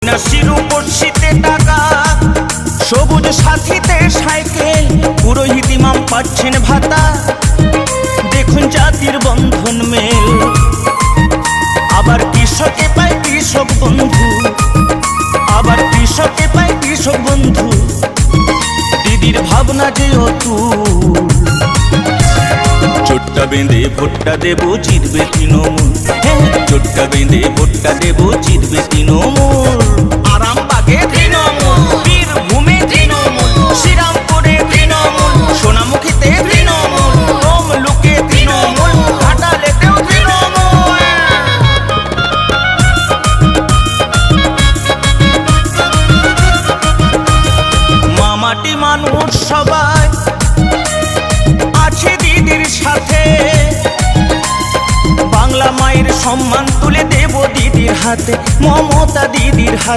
শিরুপশিতে টাকা, সবুজ সাথীতে সাইকেল, পুরোহিত ইমাম পাচ্ছেন ভাতা। দেখুন জাতির বন্ধন মেল, আবার কৃষকে পায় কৃষক বন্ধু, আবার কৃষকে পায় কৃষক বন্ধু। দিদির ভাবনা যে অতুল, চোট্টা বেঁধে ভোটটা দেবো জিতবে তৃণমূল, চোট্টা বেঁধে ভোটটা দেবো জিতবে তৃণমূল। আরামবাগে তৃণমূল, বীরভূমে তৃণমূল, শ্রীরামপুরে তৃণমূল, সোনামুখীতে তৃণমূল, তমলুকে তৃণমূল, ঘাটালেতেও তৃণমূল। মামাটি মানুষ সবাই আছে দিদির সাথে, বাংলা মায়ের সম্মান তুলে দেব দিদির হাতে।